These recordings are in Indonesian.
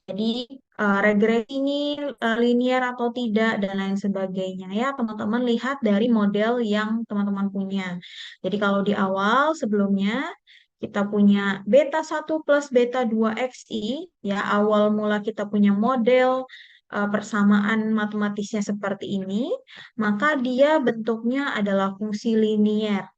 Jadi regresi ini linear atau tidak dan lain sebagainya ya teman-teman lihat dari model yang teman-teman punya. Jadi kalau di awal sebelumnya kita punya beta 1 plus beta 2 XI ya awal mula kita punya model persamaan matematisnya seperti ini, maka dia bentuknya adalah fungsi linear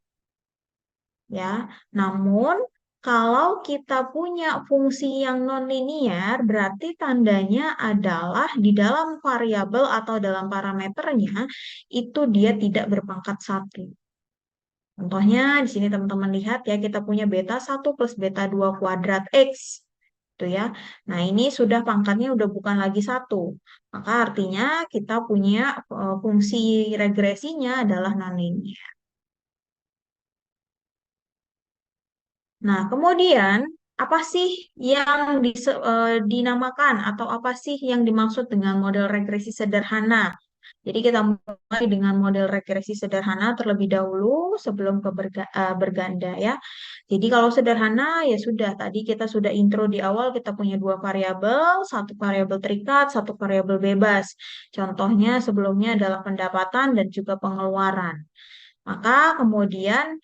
ya. Namun kalau kita punya fungsi yang nonlinier, berarti tandanya adalah di dalam variabel atau dalam parameternya itu dia tidak berpangkat satu. Contohnya di sini teman-teman lihat ya kita punya beta 1 plus beta 2 kuadrat X. Itu ya. Nah, ini sudah pangkatnya udah bukan lagi satu. Maka artinya kita punya fungsi regresinya adalah nonlinear. Nah, kemudian apa sih yang dinamakan atau apa sih yang dimaksud dengan model regresi sederhana? Jadi kita mulai dengan model regresi sederhana terlebih dahulu sebelum ke berganda ya. Jadi kalau sederhana ya sudah tadi kita sudah intro di awal kita punya dua variabel, satu variabel terikat, satu variabel bebas. Contohnya sebelumnya adalah pendapatan dan juga pengeluaran. Maka kemudian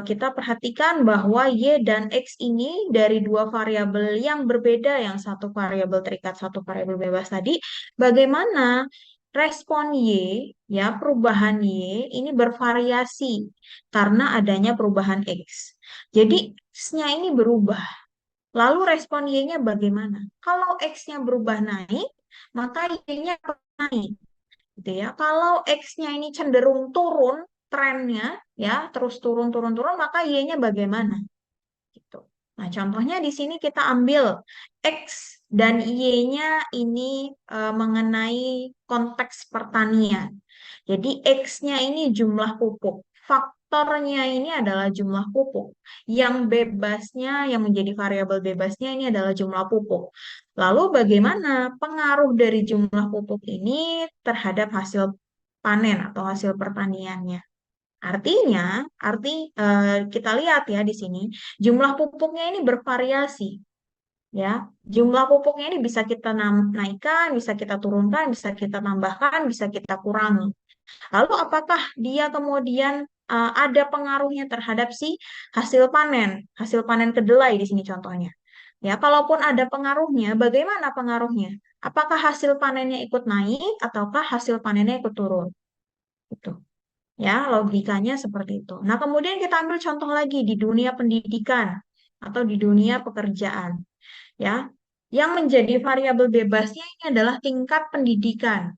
kita perhatikan bahwa Y dan X ini dari dua variabel yang berbeda, yang satu variabel terikat, satu variabel bebas tadi, bagaimana respon Y, ya perubahan Y ini bervariasi karena adanya perubahan X. Jadi X-nya ini berubah. Lalu respon Y-nya bagaimana? Kalau X-nya berubah naik, maka Y-nya naik gitu ya. Kalau X-nya ini cenderung turun, trennya ya, terus turun turun turun, maka Y-nya bagaimana gitu. Nah, contohnya di sini kita ambil X dan Y-nya ini mengenai konteks pertanian. Jadi X-nya ini jumlah pupuk. Faktornya ini adalah jumlah pupuk. Yang bebasnya, yang menjadi variabel bebasnya ini adalah jumlah pupuk. Lalu bagaimana pengaruh dari jumlah pupuk ini terhadap hasil panen atau hasil pertaniannya? Artinya, kita lihat ya di sini, jumlah pupuknya ini bervariasi ya. Jumlah pupuknya ini bisa kita naikkan, bisa kita turunkan, bisa kita tambahkan, bisa kita kurangi. Lalu apakah dia kemudian ada pengaruhnya terhadap si hasil panen kedelai di sini contohnya. Ya, kalaupun ada pengaruhnya, bagaimana pengaruhnya? Apakah hasil panennya ikut naik ataukah hasil panennya ikut turun? Itu. Ya, logikanya seperti itu. Nah, kemudian kita ambil contoh lagi di dunia pendidikan atau di dunia pekerjaan, ya. Yang menjadi variabel bebasnya ini adalah tingkat pendidikan.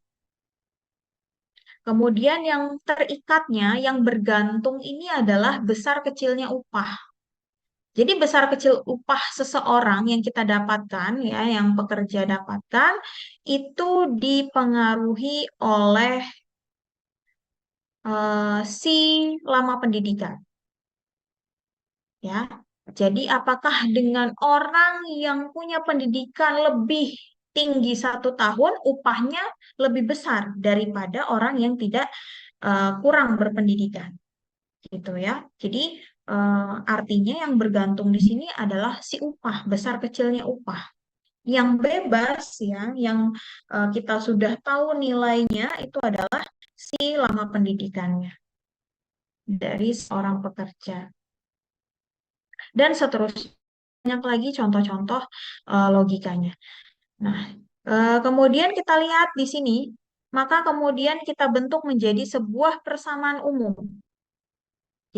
Kemudian yang terikatnya, yang bergantung ini adalah besar kecilnya upah. Jadi besar kecil upah seseorang yang kita dapatkan, ya, yang pekerja dapatkan, itu dipengaruhi oleh si lama pendidikan, ya. Jadi apakah dengan orang yang punya pendidikan lebih tinggi 1 tahun, upahnya lebih besar daripada orang yang tidak kurang berpendidikan? Gitu ya. Jadi artinya yang bergantung di sini adalah si upah, besar kecilnya upah. Yang bebas ya, yang kita sudah tahu nilainya itu adalah si lama pendidikannya dari seorang pekerja. Dan seterusnya banyak lagi contoh-contoh logikanya. Nah, kemudian kita lihat di sini, maka kemudian kita bentuk menjadi sebuah persamaan umum.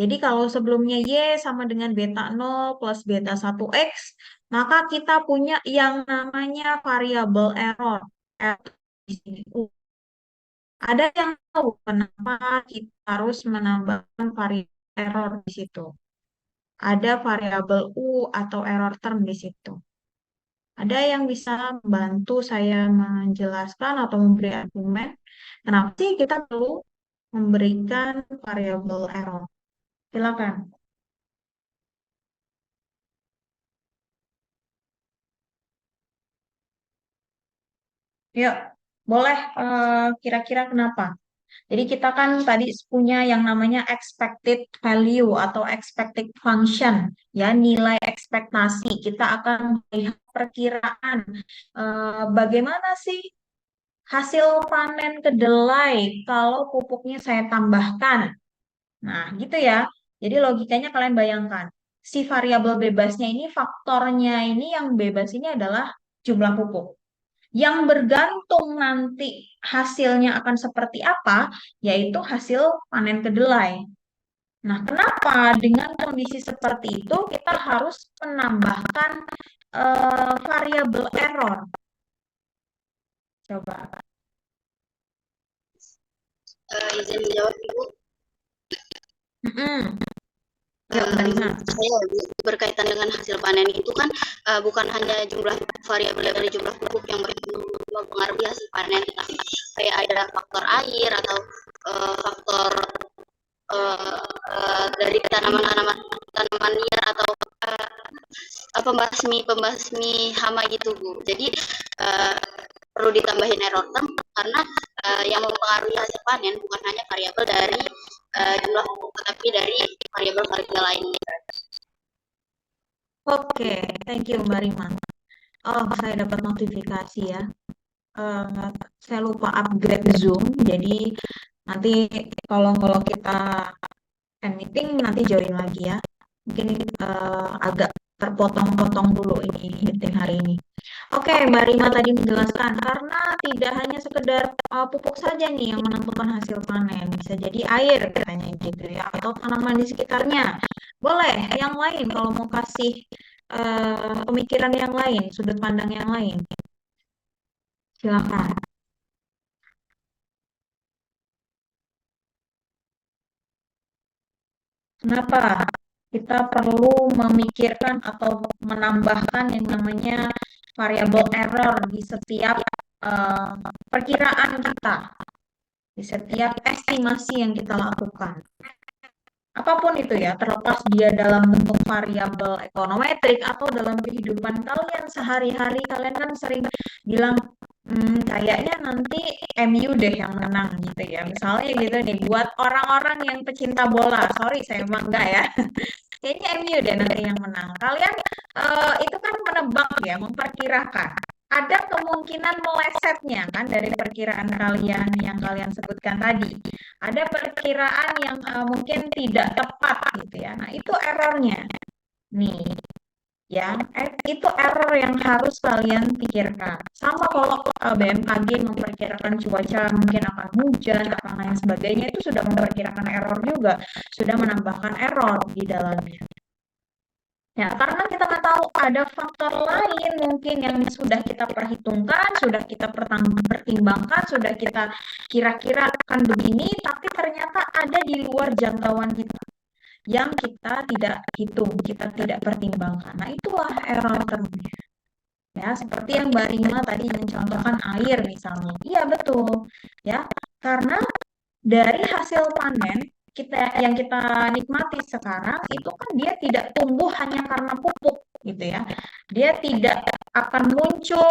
Jadi kalau sebelumnya Y sama dengan beta 0 plus beta 1X, maka kita punya yang namanya variabel error. Error di sini. Ada yang tahu kenapa kita harus menambahkan variabel error di situ. Ada variabel U atau error term di situ. Ada yang bisa membantu saya menjelaskan atau memberi argumen kenapa sih kita perlu memberikan variabel error. Silakan. Yuk, boleh kira-kira kenapa? Jadi kita kan tadi punya yang namanya expected value atau expected function, ya nilai ekspektasi. Kita akan melihat perkiraan bagaimana sih hasil panen kedelai kalau pupuknya saya tambahkan. Nah, gitu ya. Jadi logikanya kalian bayangkan, si variabel bebasnya ini, faktornya ini yang bebas ini adalah jumlah pupuk. Yang bergantung nanti hasilnya akan seperti apa, yaitu hasil panen kedelai. Nah, kenapa dengan kondisi seperti itu kita harus menambahkan variabel error? Coba. Izin menjawab Ibu. Mm-mm. Yuk, Mbak Rima. Saya berkaitan dengan hasil panen itu kan bukan hanya jumlah variabel dari jumlah pupuk yang mempengaruhi hasil panen, tapi kayak ada faktor air atau faktor dari tanaman liar atau pembasmi hama gitu Bu. Jadi perlu ditambahin error term karena yang mempengaruhi hasil panen bukan hanya variabel dari jumlah pupuk, tetapi dari variabel-variabel lainnya. Oke, thank you Mbak Rima. Oh, saya dapat notifikasi ya. Saya lupa upgrade Zoom, jadi nanti kalau kita end meeting nanti join lagi ya. Mungkin agak terpotong-potong dulu ini meeting hari ini. Oke, Mbak Rima tadi menjelaskan karena tidak hanya sekedar pupuk saja nih yang menentukan hasil panen, bisa jadi air katanya gitu ya, atau tanaman di sekitarnya. Boleh, yang lain kalau mau kasih pemikiran yang lain, sudut pandang yang lain, silakan. Kenapa kita perlu memikirkan atau menambahkan yang namanya variabel error di setiap eh, perkiraan kita, di setiap estimasi yang kita lakukan? Apapun itu ya, terlepas dia dalam bentuk variabel ekonometrik atau dalam kehidupan kalian sehari-hari, kalian kan sering bilang, kayaknya nanti MU deh yang menang gitu ya. Misalnya gitu nih, buat orang-orang yang pecinta bola, sorry saya emang enggak ya, kayaknya MU deh nanti yang menang. Kalian itu kan menebak ya, memperkirakan. Ada kemungkinan melesetnya kan dari perkiraan kalian yang kalian sebutkan tadi. Ada perkiraan yang mungkin tidak tepat gitu ya. Nah, itu errornya. Nih, ya, itu error yang harus kalian pikirkan. Sama kalau BMKG memperkirakan cuaca mungkin akan hujan, akan lain sebagainya, itu sudah memperkirakan error juga, sudah menambahkan error di dalamnya. Ya, karena kita nggak tahu ada faktor lain mungkin yang sudah kita perhitungkan, sudah kita pertimbangkan, sudah kita kira-kira akan begini, tapi ternyata ada di luar jangkauan kita yang kita tidak hitung, kita tidak pertimbangkan. Nah, itulah error termnya. Ya, seperti yang Mbak Rima tadi mencontohkan air misalnya. Iya, betul. Ya, karena dari hasil panen yang kita nikmati sekarang itu kan dia tidak tumbuh hanya karena pupuk gitu ya. Dia tidak akan muncul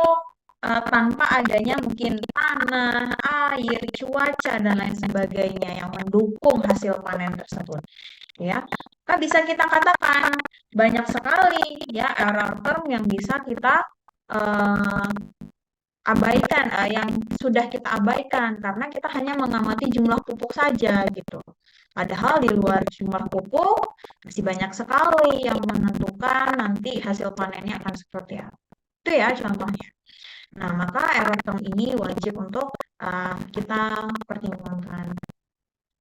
tanpa adanya mungkin tanah, air, cuaca dan lain sebagainya yang mendukung hasil panen tersebut. Ya, kan bisa kita katakan banyak sekali ya error term yang bisa kita eh, abaikan, yang sudah kita abaikan karena kita hanya mengamati jumlah pupuk saja gitu. Padahal di luar jumlah pupuk masih banyak sekali yang menentukan nanti hasil panennya akan seperti apa. Itu ya contohnya. Nah, maka error term ini wajib untuk kita pertimbangkan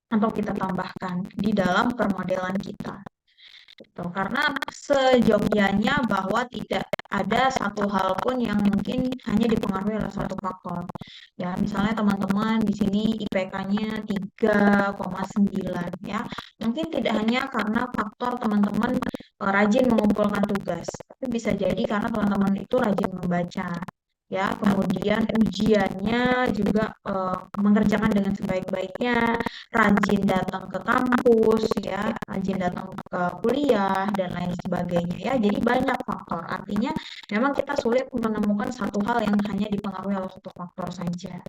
atau kita tambahkan di dalam permodelan kita. Gitu. Karena sejogjanya bahwa tidak ada satu hal pun yang mungkin hanya dipengaruhi oleh satu faktor. Ya, misalnya teman-teman di sini IPK-nya 3,9 ya. Mungkin tidak hanya karena faktor teman-teman rajin mengumpulkan tugas, tapi bisa jadi karena teman-teman itu rajin membaca. Ya, kemudian ujiannya juga mengerjakan dengan sebaik-baiknya, rajin datang ke kampus ya, rajin datang ke kuliah dan lain sebagainya ya. Jadi banyak faktor. Artinya memang kita sulit menemukan satu hal yang hanya dipengaruhi oleh satu faktor saja.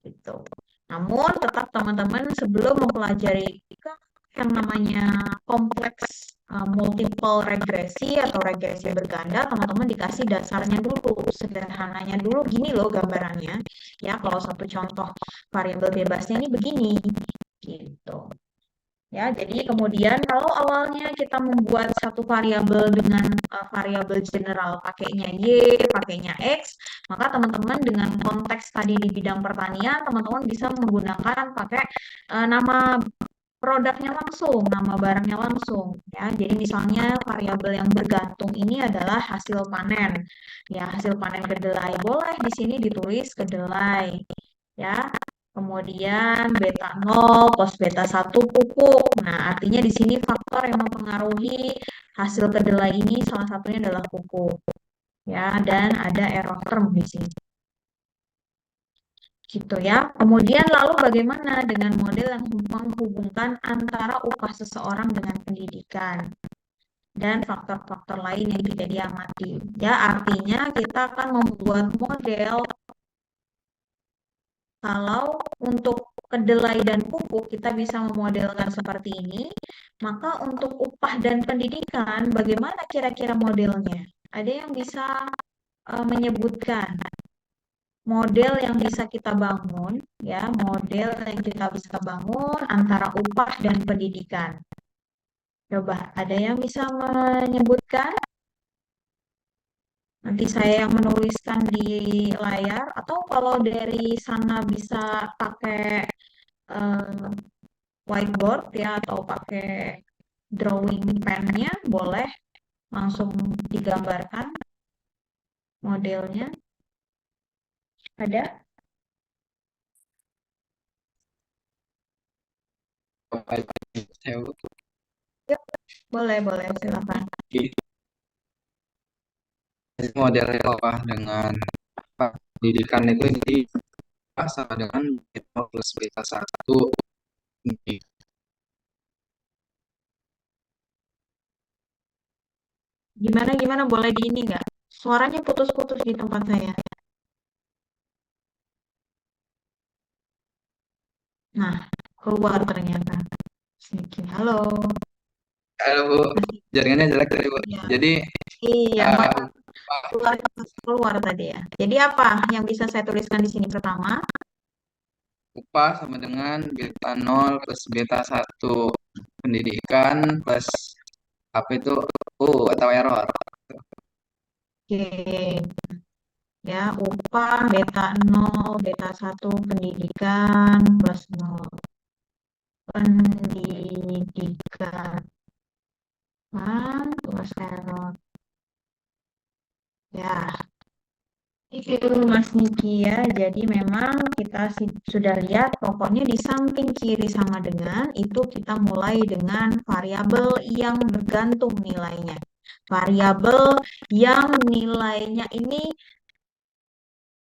Gitu. Namun tetap teman-teman sebelum mempelajari yang namanya kompleks multiple regresi atau regresi berganda, teman-teman dikasih dasarnya dulu, sederhananya dulu gini loh gambarannya. Ya, kalau satu contoh variabel bebasnya ini begini, gitu. Ya, jadi kemudian kalau awalnya kita membuat satu variabel dengan variabel general pakainya Y, pakainya X, maka teman-teman dengan konteks tadi di bidang pertanian, teman-teman bisa menggunakan pakai nama produknya langsung, nama barangnya langsung. Ya, jadi misalnya variabel yang bergantung ini adalah hasil panen. Ya, hasil panen kedelai boleh di sini ditulis kedelai. Ya, kemudian beta 0 plus beta 1 pupuk. Nah, artinya di sini faktor yang mempengaruhi hasil kedelai ini salah satunya adalah pupuk. Ya, dan ada error term di sini. Gitu ya. Kemudian lalu bagaimana dengan model yang menghubungkan antara upah seseorang dengan pendidikan dan faktor-faktor lain yang tidak diamati. Ya, artinya kita akan membuat model kalau untuk kedelai dan pupuk kita bisa memodelkan seperti ini, maka untuk upah dan pendidikan bagaimana kira-kira modelnya? Ada yang bisa menyebutkan model yang bisa kita bangun, ya, model yang kita bisa bangun antara upah dan pendidikan. Coba, ada yang bisa menyebutkan? Nanti saya yang menuliskan di layar, atau kalau dari sana bisa pakai eh, whiteboard ya, atau pakai drawing pennya, boleh langsung digambarkan modelnya. Ada? Yuk, boleh, boleh, silakan. Model apa dengan pendidikan itu jadi sama dengan beta plus beta 1. Gimana, gimana, boleh di ini nggak? Suaranya putus-putus di tempat saya. Nah, keluar ternyata. Sedikit. Halo. Halo Bu, jaringannya jelek tadi Bu. Ya. Jadi Iya, uh, keluar, keluar tadi ya. Jadi apa yang bisa saya tuliskan di sini pertama? upah sama dengan beta 0 plus beta 1 pendidikan plus apa itu atau error. Oke. Ya, upah beta 0, beta 1 pendidikan plus 0. Pendidikan plus error. Ya, itu Mas Niki ya. Jadi memang kita sudah lihat pokoknya di samping kiri sama dengan itu kita mulai dengan variabel yang bergantung nilainya. Variabel yang nilainya ini